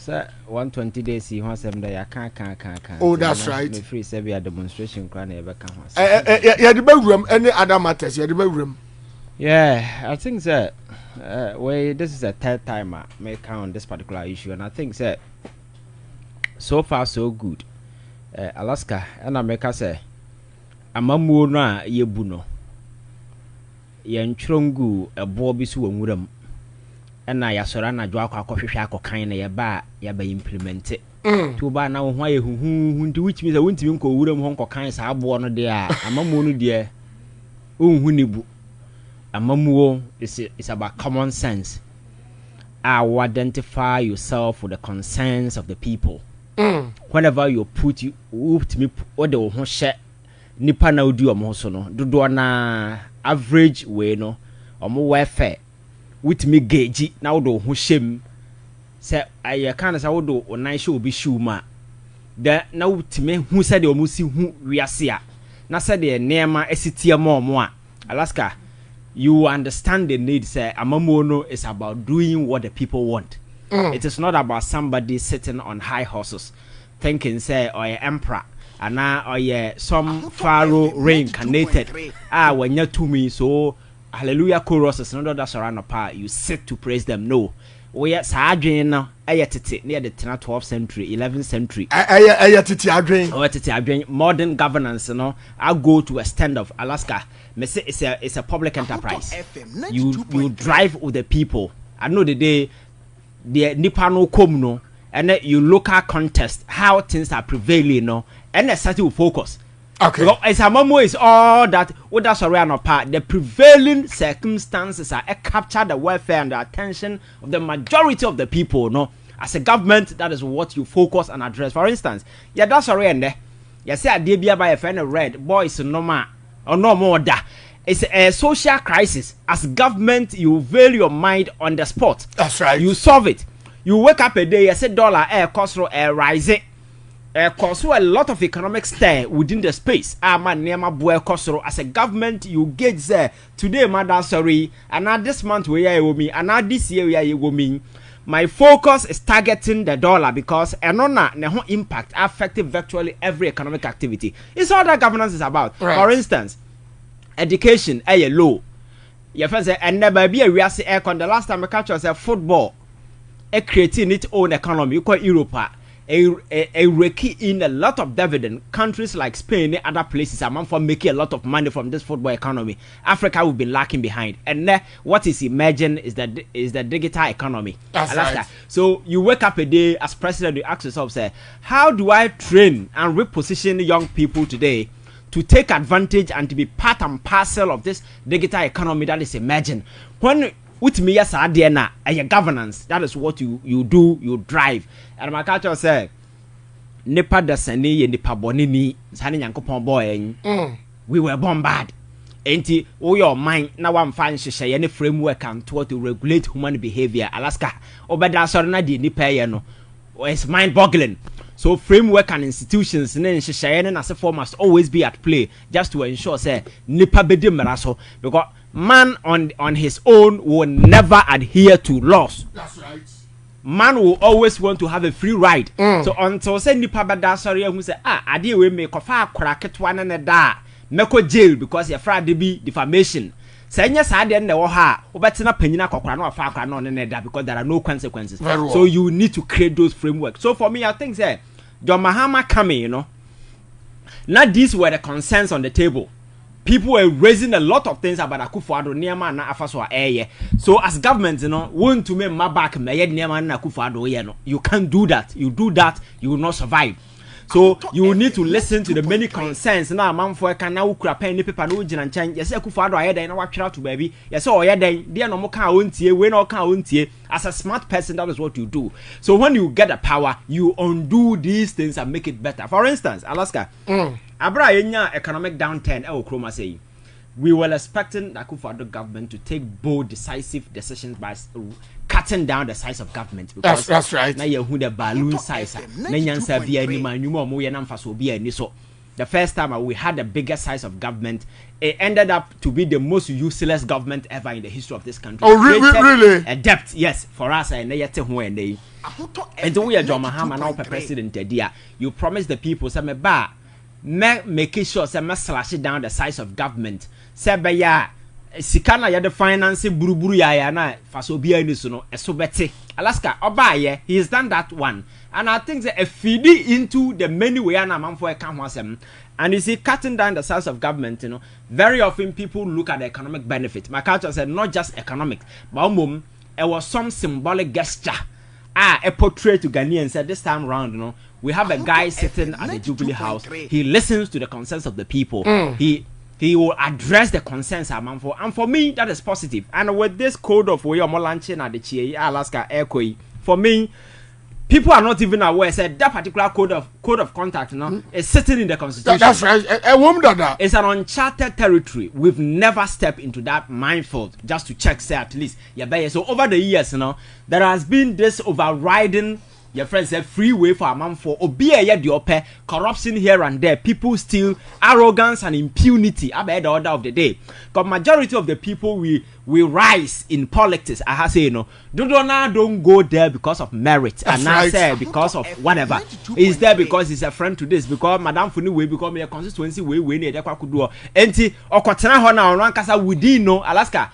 sir, 120 days, he wants them there. Can't. Oh, that's right. The free Serbia demonstration can never come. Yeah, the bedroom, any other matters, yeah, the bedroom. Yeah, I think that this is the third time I may count on this particular issue, and I think that so far so good. Alaska and America say, Amamu na yebuno. Yentrongu a bobisu and and I yasorana jwaka coffee shack kind of ba yaba implement it. To ba now why who to which means I went to uncle Woodham Honko kinds have one there. Amamu dear. Hunibu. Amamu is about common sense. I will identify yourself with the concerns of the people. Whenever you put me what the whole share nipa na odi omo so no dodo na average way no omo welfare with me gauge na wo do ho shem say aye kan say wo do onan she obi shuma da na wutime hu say de omo si hu wiase a na say de neema esitie mo omo a Alaska you understand the need say amamu no is about doing what the people want. It is not about somebody sitting on high horses thinking say or emperor and now or some pharaoh reincarnated when you're to me so hallelujah chorus is not that surround apart you sit to praise them. No, we are sadrin now near the 12th century 11th century modern governance. I go to a stand of Alaska. It's a public enterprise. You drive with the people. I know the day the Nipano come no and then you local contest how things are prevailing no and a certain focus. Okay. Because as Amamu is all that what that's around apart the prevailing circumstances are capture the welfare and the attention of the majority of the people. No, as a government that is what you focus and address. For instance, yeah, that's around there. You say a debia by a friend of red boys no ma or no more that. It's a social crisis. As government, you veil your mind on the spot. That's right. You solve it. You wake up a day, you say dollar, cost rising. Cost a lot of economic stir within the space. Man, as a government, you gauge there. Today, madam, sorry. And now this month, we are me. And now this year, we are me. My focus is targeting the dollar because no impact affecting virtually every economic activity. It's all that governance is about. Right. For instance, education low. Your friend said, and never be a real aircon. The last time I catch was football, creating its own economy. You call Europe a rake in a lot of dividend. Countries like Spain and other places are for making a lot of money from this football economy. Africa will be lacking behind. And what is emerging is the digital economy. That's right. So you wake up a day as president, you ask yourself, say, how do I train and reposition young people today to take advantage and to be part and parcel of this digital economy that is emerging? When with me yes na a governance, that is what you do, you drive. And my culture say nipa dasani ye nipa bonini sane nyankopon boy we were bombarded. Enti o your mind na one fan hye ye framework and to regulate human behavior. Alaska obeda sorry na di nipa ye no it's mind boggling. So framework and institutions and as a form must always be at play just to ensure say nipa bedi meraso because man on his own will never adhere to laws. That's right. Man will always want to have a free ride. So until say nipa beda sorry who say ade we make kofa akora ketwa na da meko jail because your fraud be defamation. Say nya sa de na wo ha obetena panyina kokora na afa akora no ne da because there are no consequences. So you need to create those frameworks. So for me I think say John Mahama coming, now these were the concerns on the table. People were raising a lot of things about Akufo-Addo Niama na Afaso eye. So as government, want to make my back me Niama na Akufo-Addo you can't do that. You do that, you will not survive. So you need to listen to the many concerns. Now, man, for can now crap any paper no and change. Yes, Akufo-Addo aye dey na watch out to baby. Yes, oh yeah, dey no more can won't we no can won't. As a smart person, that is what you do. So when you get the power, you undo these things and make it better. For instance, Alaska, Abra yenya economic downturn. Kroma say we were expecting the Akufo-Addo government to take bold, decisive decisions by cutting down the size of government. Because that's right. Now you who the balloon size. Na nyansa via ni manyumo mo ye na mfaso bia ni so. the first time we had the biggest size of government, it ended up to be the most useless government ever in the history of this country. Oh, really? A debt, yes, for us. And we are John Mahama now president. You promise the people, say, making sure say slash it down the size of government. Say, Sikana ya the financing buruburu ya na faso bia ni so no eso bete Alaska obaye he has done that one, and I think that a feed into the many way na man for can wasem. And you see, cutting down the size of government, you know, very often people look at the economic benefit. My culture said not just economic, but it was some symbolic gesture. A portrait to Ghanaians said this time round, you know, we have a guy sitting at the Jubilee House. He listens to the concerns of the people. He will address the concerns and for me that is positive. And with this code of way launching at the Kyei, Alaska Kyei, for me, people are not even aware that particular code of conduct, is sitting in the constitution. That's right. It's an uncharted territory. We've never stepped into that minefield just to check, say at least. So over the years, there has been this overriding. Your friends said free way for a man for obia corruption here and there. People steal, arrogance and impunity about the order of the day. Because majority of the people we rise in politics, I have say don't go there because of merit. And I say because of whatever. Is there because he's a friend to this, because Madame Funi will become a constituency we need a kwakudo. Enti okotena ho na onran kasa within Alaska.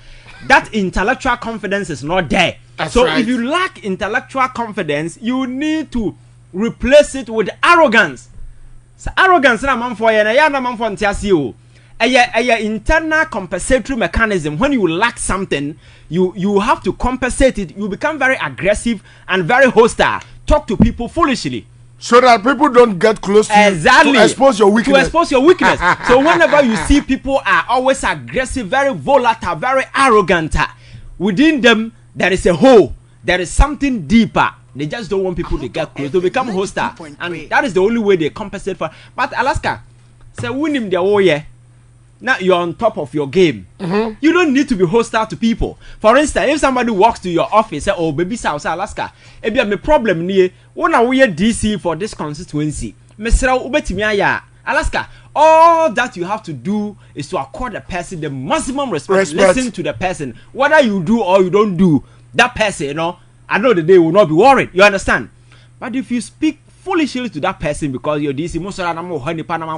That intellectual confidence is not there. So if you lack intellectual confidence, you need to replace it with arrogance. So arrogance na man for ya na man for ntiase o. Aya internal compensatory mechanism. When you lack something, you have to compensate it. You become very aggressive and very hostile. Talk to people foolishly. So that people don't get close to you to expose your weakness. So whenever you see people are always aggressive, very volatile, very arrogant, within them there is a hole. There is something deeper. They just don't want people to get close. They become hostile. And that is the only way they compensate for. But Alaska, say win him the whole year. Now you're on top of your game. You don't need to be hostile to people. For instance, if somebody walks to your office, say, "Oh, baby, South Alaska, if you have a problem near, when are we DC for this constituency? Mr. Ubetimia, Alaska, all that you have to do is to accord the person the maximum respect. Listen to the person, whether you do or you don't do. That person, I know the day will not be worried. You understand? But if you speak foolishly to that person because you're DC,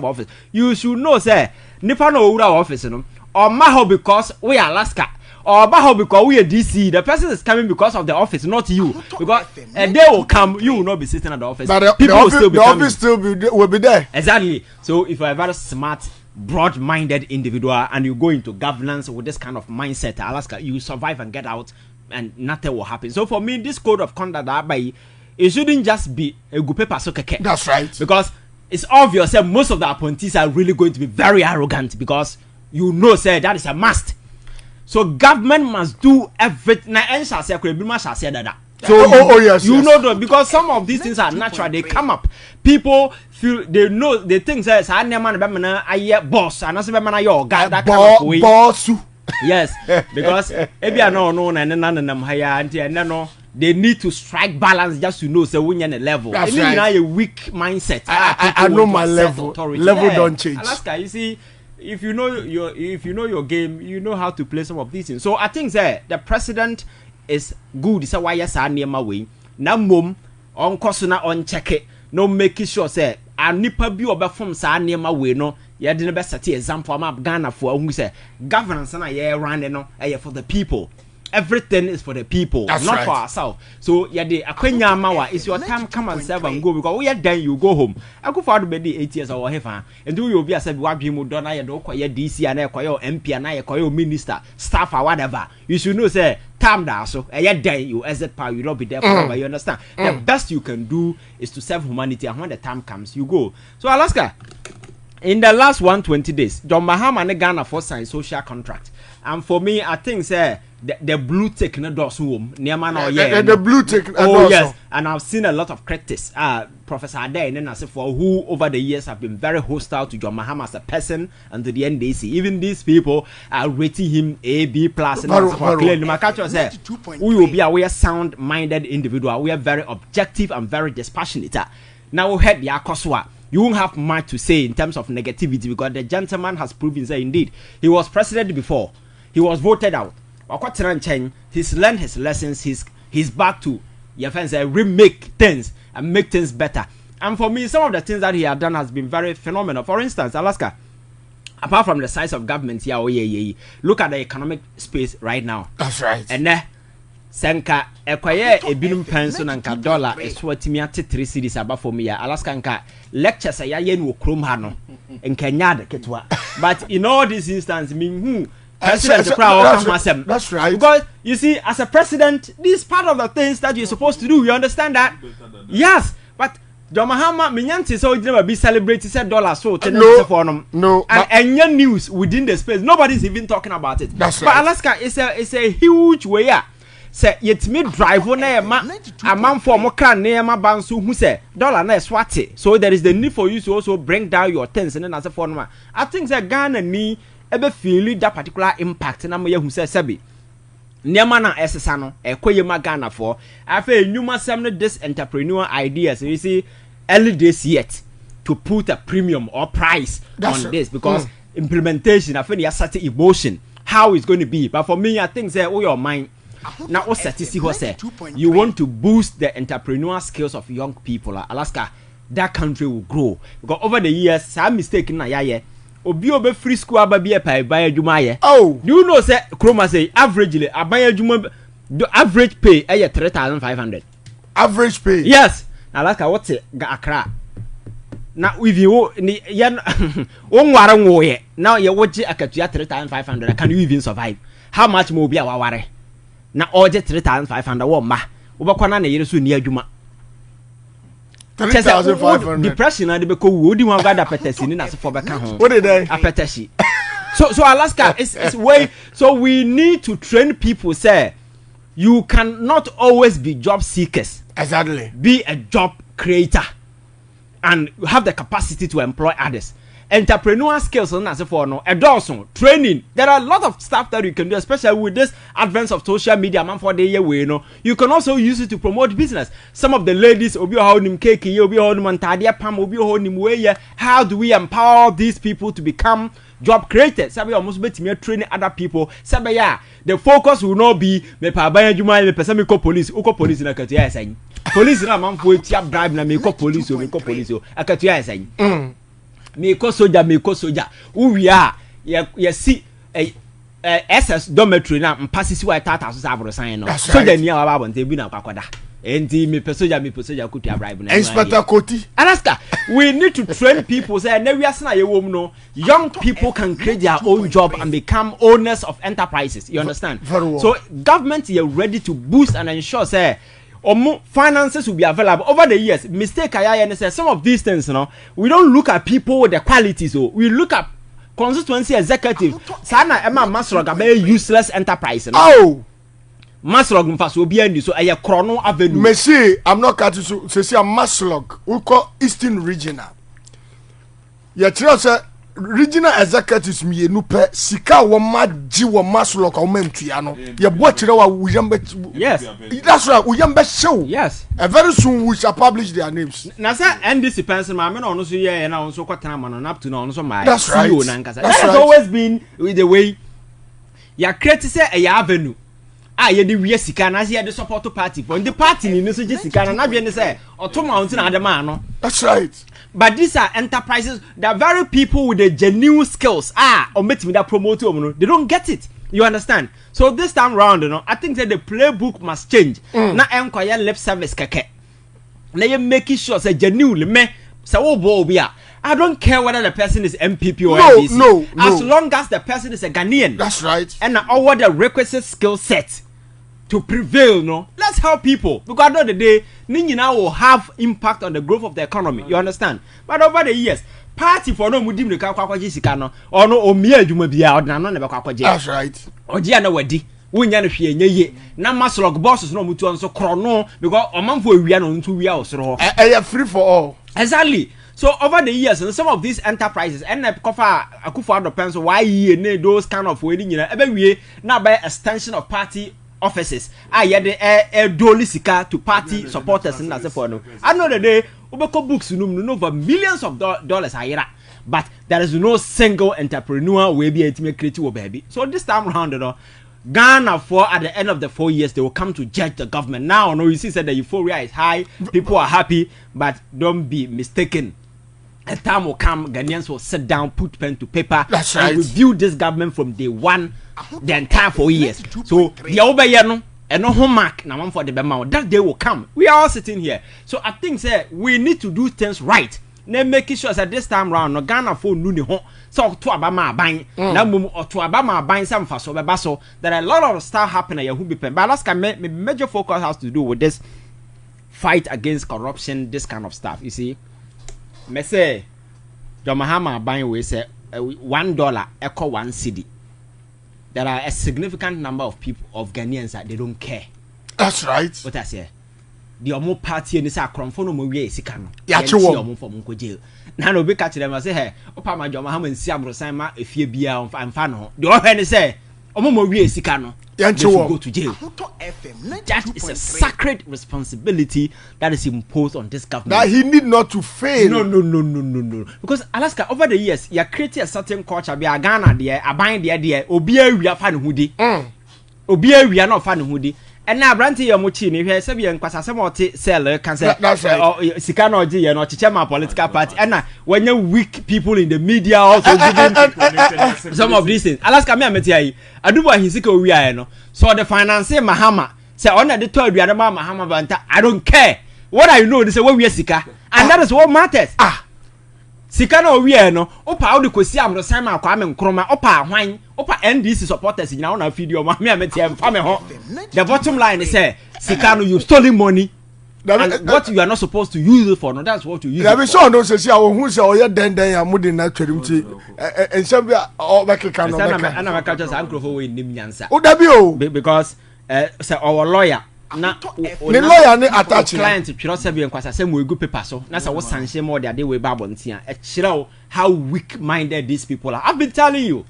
office, you should know, say, Nipa no office, or Maho because we are Alaska, or Maho because we are DC. The person is coming because of the office, not you. Because a day will come, you will not be sitting at the office. But people will still be coming. The office will be there. Exactly. So if you're a very smart, broad-minded individual and you go into governance with this kind of mindset, Alaska, you survive and get out, and nothing will happen. So for me, this code of conduct it shouldn't just be a good paper so keke. That's right. Because it's obvious that most of the appointees are really going to be very arrogant because say that is a must. So government must do everything. Shall say that. So yes, know because some of these things are natural. They come up. People feel they think that I boss and also your guy that kind of way. Boss. Yes, because maybe I know and they need to strike balance just to know so when you're in a level. That's right. Right. A weak mindset. I know my level. Level don't change. Alaska, you see, if you know your game, you know how to play some of these things. So I think that the president is good. So why yes I near my way. Now mom on cosuna on check it. No making sure say I nipa bi oba from sa near my way no. You didn't best set example I'm Ghana for who say governance and for the people. Everything is for the people. That's not right. for ourselves. So akwenya mawa is your time, come and serve and go, because we are then you go home. I go for the 8 years or whatever. And do you be a said what you done I do DC and MP and I minister, staff or whatever. You should know say time down so then you exit power, you don't be there forever. You understand? The best you can do is to serve humanity, and when the time comes, you go. So Alaska, in the last 120 days, John Mahama and Ghana for signed social contract. And for me, I think say the blue tick no does home. The blue tick. Yes, and I've seen a lot of critics. Professor Ade and then I say for who over the years have been very hostile to John Mahama as a person and to the NDC. Even these people are rating him A, B plus. And my culture says we will be a sound-minded individual. We are very objective and very dispassionate. Now we had the Akoswa. you won't have much to say in terms of negativity because the gentleman has proven that indeed he was president before. He was voted out. He's learned his lessons. He's back to remake things and make things better. And for me, some of the things that he has done has been very phenomenal. For instance, Alaska, apart from the size of government here, look at the economic space right now. That's right. And Senka ekwaye ebinum pension and dollar is what me at 3 cities above for me. Alaska nka lectures ya yen wo krom ha no nka nyade ketwa. But in all these instances, president that's right. Because you see, as a president, this is part of the things that you're supposed to do. You understand that? Yes, but Mahama minyanti so never be celebrated said dollar so no and news within the space. Nobody's even talking about it. That's but right. Alaska is a huge way. Say yet me drive on a man for more can near my bansu who say dollar na swati. So there is the need for you to also bring down your things and then as a form. I think that Ghana need ebe feel that particular impact na mo ye hu say sebi. Niama na esesano ekoye ma Ghana for. Afa enuma sem this entrepreneur ideas. You see early days yet to put a premium or price on this because implementation afa ya certain emotion how it's going to be. But for me I think say oh your mind now, what say you want to boost the entrepreneurial skills of young people. Alaska, that country will grow because over the years, some mistake na ya obi free school ababi pay buy adwuma. Oh, do you know say Chroma say averagely abuy adwuma the average pay 3,500. Average pay. Yes. Alaska, what's it? Accra. Now if you yan onware nwoye now you watch akatua 3,500. Can you even survive? How much more be our worry? Na oje 3,500 wo ma ubakwana na yere so ni adwuma 3,500 depression na de beko wo di wan gada petesi ni na so for beka ho what did they apetesi so Alaska is way so we need to train people say you cannot always be job seekers. Exactly. Be a job creator and have the capacity to employ others. Entrepreneurial skills and as for no adults training. There are a lot of stuff that you can do, especially with this advance of social media. Man, for the year we know you can also use it to promote business. Some of the ladies obi holding Kyei, obi holding Montadia Pam, obi holding way. How do we empower these people to become job creators? Sabi almost bet me training other people. Sabi ya the focus will not be me pa baya juma me pesa me ko police na katua say. Police na man for tiap bribe na me ko police o akatua say. Me ko soja uwia ya si SS dormitory na mpasisi wa tata so sabro san no soja ni awa babonte bi na kwakwada enti me pesoja kutia bribe na Inspector Koti. Alaska, we need to train people say na wiase na ye wom no young people can create their own job and become owners of enterprises, you understand? Well. So government is ready to boost and ensure say finances will be available over the years. Mistake I say some of these things, we don't look at people with the qualities. So we look at constituency executive. Sana Emma Masrog a useless enterprise. Oh, Masrog mfaso obi andi so eye Chrono Avenue. Messi, I'm not cutting so say Masrog. We call Eastern Regional. Ya tell regional executives me no pe sika wo maji wo Masrog ka wo mentua no. Ye bo kire wa uyambe. Yes. That's right. Uyambe show. Yes. Very soon we shall publish their names. Na say NDC person ma me no so ye na so kwatana ma no up to no so my that's right. That's always been with the way ya create say a avenue. Ye de wie sika na ye de support party for the party ni so je sika na dwe ne say otoma unti na adema no. That's right. But these are enterprises, they are very people with the genuine skills. Or me that promote they don't get it. You understand? So this time round, I think that the playbook must change. Na enquire lip service keke. Na you making sure say genuinely me say I don't care whether the person is MPP or MPC. No. As long as the person is a Ghanaian. That's right. And over the requisite skill set to prevail, let's help people because at the end of the day, Nina will have impact on the growth of the economy. You understand? But over the years, party for no mudim the kakwaji sikano or no omia juma bia or na no never kakwaji. That's right. Oji na wedi. Wunya no hwe nyeye. Na maslog bosses no mutu on so krono because omanfo awia no ntu wia osoro. Free for all. Exactly. So over the years, and some of these enterprises, and Akufo-Addo pencil, why ye those kind of wedding, ebe we now by extension of party offices. A doli sika to party supporters in as for no. Another day, ubeko books no over millions of dollars a year. But there is no single entrepreneur will be able to make creative baby. So this time around, Ghana for at the end of the 4 years they will come to judge the government. Now, no, you see, said the euphoria is high, people are happy, but don't be mistaken. A time will come, Ghanaians will sit down, put pen to paper, and review this government from day one, the entire 4 years. So the over and no homework now one for the Bema. That day will come. We are all sitting here. So I think we need to do things right. Now making sure that this time round no Ghana for nuni ho so to abama ban na mum or to abama ban some faso bebaso. There are a lot of stuff happening who be pen. But Alaska major focus has to do with this fight against corruption, this kind of stuff. You see, me say the Mahama ban we say $1 echo 1 cedi. There are a significant number of people of Ghanaians that they don't care. That's right. What I say. The omo party ni sa kromfo no mo wie sika no ya che wo omo fo mo ko jail na no be ka kire ma say he opa ma joma ha ma nsi abrosan ma efie bia amfa no de o he ni say omo mo wie sika no ya che wo go to jail. That is a sacred responsibility that is imposed on this government, that he need not to fail. No, because Alaska over the years you create a certain culture be a Ghana there aban there obi awia fa ne hudi obi awia na fa ne hudi. And now, Branty, your mochi, if you have Sabian Quasasamoti seller can say, Sikano G and Chichama political party. And now, when you weak people in the media also giving some of these things. Alaska, me, Adu Boahen Hisiko, we are no. So the financier Mahama say, on the third, we are about Mahama Banta. I don't care. What I know, they say, we are Sika. And that is what matters. Sikano we no opa odi kosi amrosan ma kwa me nkroma opa hwan opa NDC supporters nyina ona video ma me ametia mfa me ho. The bottom line is Sikano, you stolen money and what you are not supposed to use it for, no, that's what you use it for. So no say who say oye den amudi na twedum ti ensem bia o bekeka no beka ana maka just ankrofo we nim nyansa o dabi o because say our lawyer na ni lawyer ni attach client twiro sabi enkwasa say mo egu paper so na say wo sanhye mo de we ba bontia e kire how weak minded these people are. I've been telling you,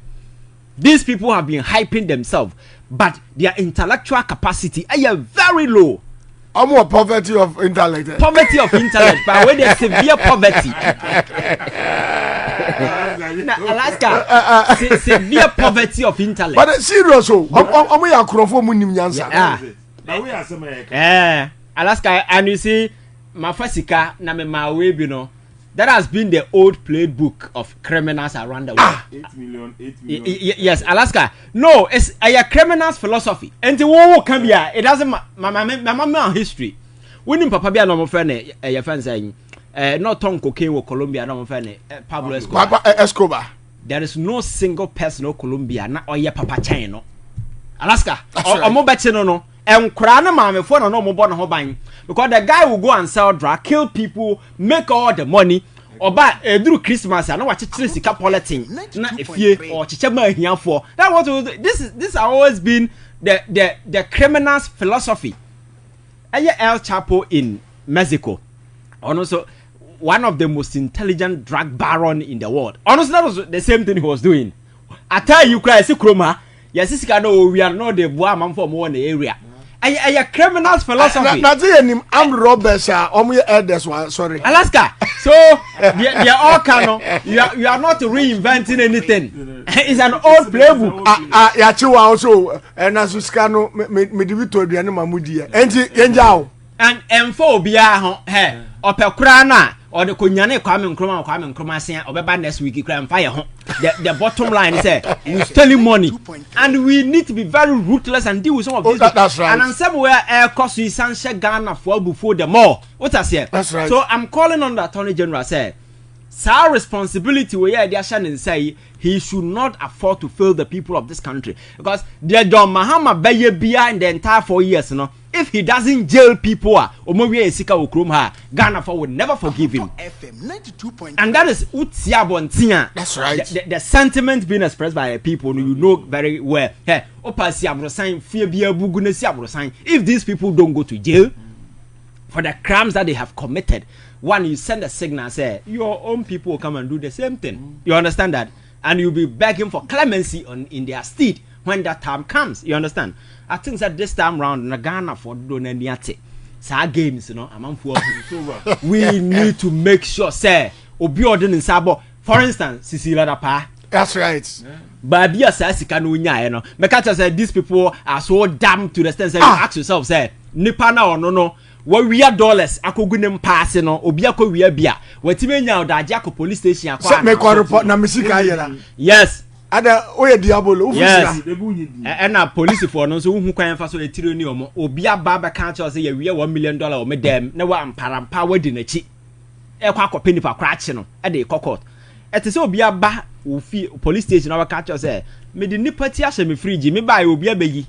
these people have been hyping themselves, but their intellectual capacity is very low. More poverty of intellect. Poverty of intellect, but when there's severe poverty. Alaska, severe poverty of intellect. But serious, Alaska, and you see, Mafasika, Namema, that has been the old playbook of criminals around the world. 8 million. Yes, Alaska. No, it's a criminal's philosophy. And the war can be it doesn't my history. When Papa be no friend your friend saying not Tom cocaine or Colombia no friend Pablo Escobar. There is no single person in Colombia na or your Papa Chino. Alaska. Or more better no. And Krana mama for no more born hoban. Because the guy will go and sell drug, kill people, make all the money, or buy through Christmas. I know what sika politics. Not if you or chichema here for that. What this has always been the criminal's philosophy. El Chapo in Mexico, also one of the most intelligent drug baron in the world. Honestly, that was the same thing he was doing. I tell you, Christ, Kroma. Yes, this guy know we are not the boy man from one area. A criminal's philosophy. I'm robbers, elders one, sorry. Alaska. So they are all canon. You are not reinventing anything. It's an old playbook. Yachiwa also and as Scano Medivito Mamudi. And for Bia hey or Pelcrana or the Kunyane coming Cromasia or Beba next week crime fire. The bottom line is you stealing money, and we need to be very ruthless and deal with some of these. That's right. And somewhere air cost we sunshine Ghana for before the more. What I say? That's right. So I'm calling on the Attorney General say, our responsibility where they are shining say he should not afford to fail the people of this country, because the John Mahama Baye behind the entire 4 years, you know. If he doesn't jail people, Ghana would never forgive him. And that is Utsiabontia. That's right. The sentiment being expressed by the people, you know very well. If these people don't go to jail for the crimes that they have committed, one, you send a signal, say your own people will come and do the same thing. You understand that? And you'll be begging for clemency in their stead. when that time comes. You understand? I think that this time round, in Ghana for Donaniate, sa games, you know, we need to make sure, say, Obi Odin in Sabo, for instance, Cecilia Pa. That's right. But be a Sasikanunya, you know. Mekata said these people are so damn to the extent that you ask yourself, say, Nipana or no. What we are dollars, I could go passing on Obiako we are beer. What you mean now that Jaco police station? Set me call report na Misika. Yes. Ada oye diabolo. Yes. And now police for no so who can for so a tyranny or Obia Baba can't say we are $1 million or madam. No one power dinner cheap. A quack or penny for cratching at the cockot. It is Obia Ba who police station our catcher say, made the nipati me free Jimmy by Obia Baby.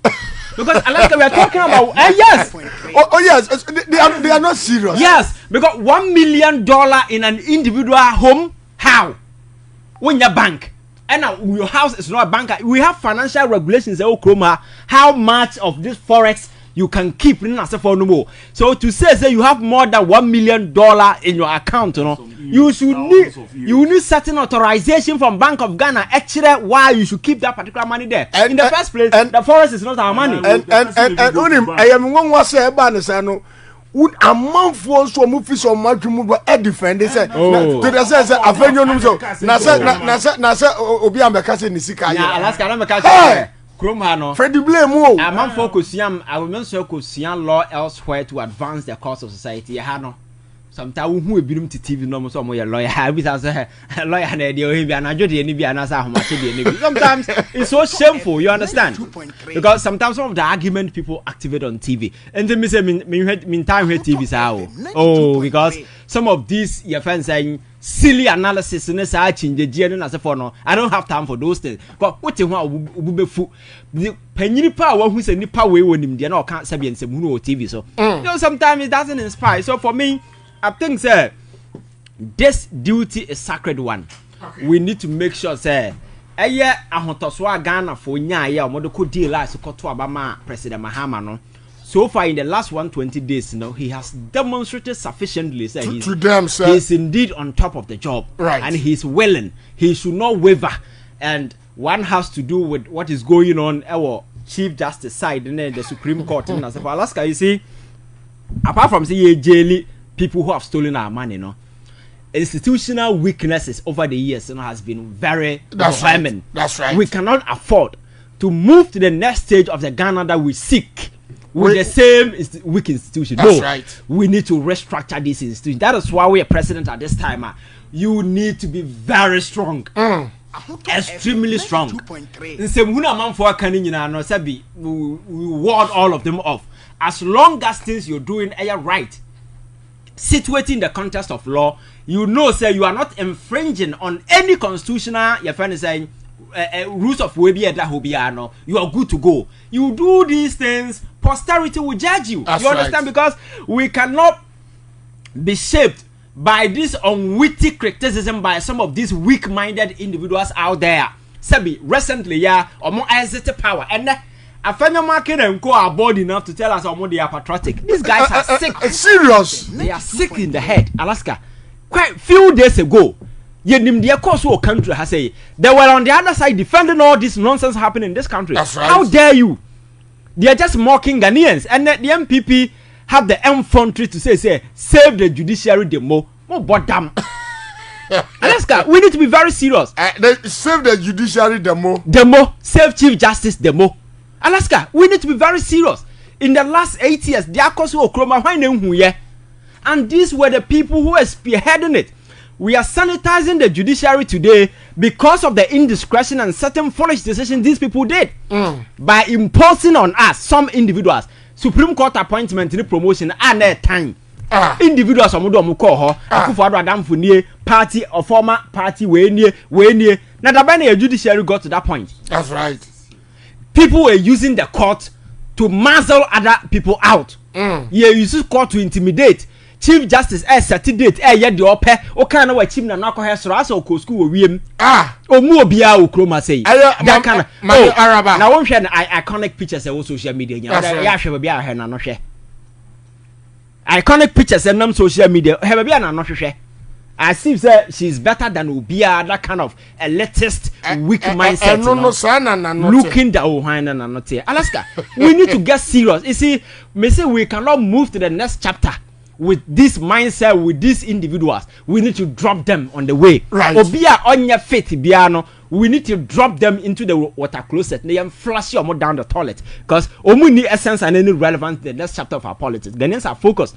Because Alaska, we are talking about yes. Oh yes, they are not serious. Yes, because $1 million in an individual home. How? When your bank and now your house is not a bank. We have financial regulations. How much of this forex you can keep in as for no more. So to say you have more than $1 million in your account, you know, you should need certain authorization from Bank of Ghana. Actually, why you should keep that particular money there in the first place. The forest is not our money. And I am one was say no. Would a month for so move so much to move a defend they say to the sense I find you so nasa obi ambekase ni sika ya Alaska na ambekase Kromano. Freddy blame mo. A man focus yam I will mention Kosian law elsewhere to advance the cause of society. Ya no. Sometimes who be to TV no so mo ya lawyer. I be as a lawyer na dey o bi na jodi ni bi anasa ahomache dey ni. Sometimes it's so shameful, you understand? Because sometimes some of the argument people activate on TV. And then me say me time here TV sao. Oh, because some of these your fans saying silly analysis in say change the na say for no. I don't have time for those things. But what you want obubefu. The penyini pa wa hu say nipa we wonim de na o kan sabi ensem hu no TV so. You know sometimes it doesn't inspire. So for me I think sir this duty is sacred one. Okay. We need to make sure sir eye ahotoswa Ghana for nya ya omodo ko deal as ko to abama President Mahama no. So far in the last 120 days, you know, he has demonstrated sufficiently that he's indeed on top of the job. Right. And he's willing. He should not waver. And one has to do with what is going on our Chief Justice side and then the Supreme Court. And for Alaska, you see, apart from saying jail people who have stolen our money, you know, institutional weaknesses over the years, you know, has been very overwhelming. That's right. We cannot afford to move to the next stage of the Ghana that we seek. With the same weak institution. That's right. We need to restructure this institution. That is why we are president at this time. You need to be very strong. Extremely strong. We ward all of them off. As long as things you're doing are right, situated in the context of law, you know, say you are not infringing on any constitutional, your friend is saying, rules of Webi, you are good to go. You do these things, posterity will judge you. That's you understand? Right. Because we cannot be shaped by this unwitty criticism by some of these weak-minded individuals out there. Sabi, recently, or more exit power. And a fellow market and co are bold enough to tell us how they are patriotic. These guys are sick. Serious. They are sick in the head. Alaska. Quite few days ago, their course or country has say they were on the other side defending all this nonsense happening in this country. That's right. How dare you? They are just mocking Ghanaians, and the MPP have the infantry to say save the judiciary the more damn. Alaska, we need to be very serious. Save the judiciary the more save Chief Justice the more. Alaska, we need to be very serious. In the last 8 years, they are causing Okroma and these were the people who are spearheading it. We are sanitizing the judiciary today because of the indiscretion and certain foolish decisions these people did by imposing on us, some individuals, Supreme Court appointment in promotion and their time. Individuals are more call her party or former party way near. Now the judiciary got to that point. That's right. People were using the court to muzzle other people out. Yeah, use court to intimidate. Chief Justice set date yet the ope o kind of chief na nako hesro aso ko school wiem omu obia o kroma say that kind of na won hwe na iconic pictures e social media nya ya hwe bia hwe na no hwe iconic pictures e nam social media hwe bia na no hwe as if she's better than Ubia, that kind of elitist, weak mindset. Looking the Ohana and not here. Alaska, we need to get serious. You see, me say we cannot move to the next chapter with this mindset, with these individuals. We need to drop them on the way. Right. Obia on your feet, Biano. We need to drop them into the water closet. They am flush you down the toilet. Because we need essence and any relevance to the next chapter of our politics. Ghanaians are focused.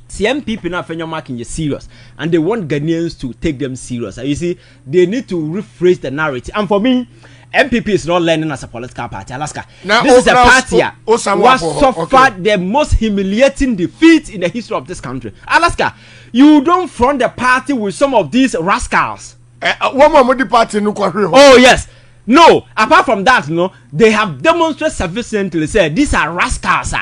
CMPP now fenya marking you serious, and they want Ghanaians to take them serious. And you see, they need to rephrase the narrative. And for me, MPP is not learning as a political party. Alaska, this is a party who suffered the most humiliating defeat in the history of this country. Alaska, you don't front the party with some of these rascals. Oh yes. No, apart from that, no, they have demonstrated sufficiently. Say these are rascals.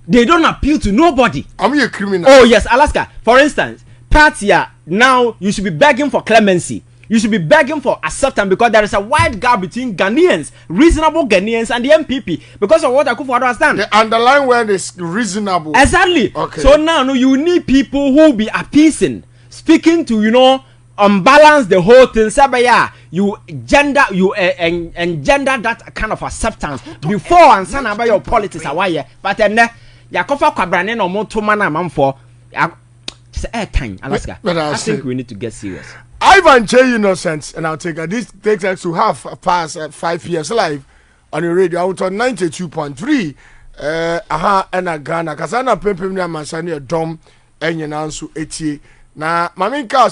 They don't appeal to nobody. I'm a criminal. Oh yes, Alaska. For instance, party now you should be begging for clemency. You should be begging for acceptance because there is a wide gap between Ghanaians, reasonable Ghanaians, and the MPP because of what I could understand. The underlying word is reasonable. Exactly. Okay. So now you need people who will be appeasing, speaking to unbalance the whole thing. Sabaya, you engender that kind of acceptance before and son about your politics. But then Yakofa Kwabrane no more to mana man for time, Alaska. I think we need to get serious. Ivan J Innocent, and I'll take this takes us to have past 5 years live on the radio out on 92.3. And a Ghana, Kasana Pempim Masani a dom and Yanansu etie. Na Maminka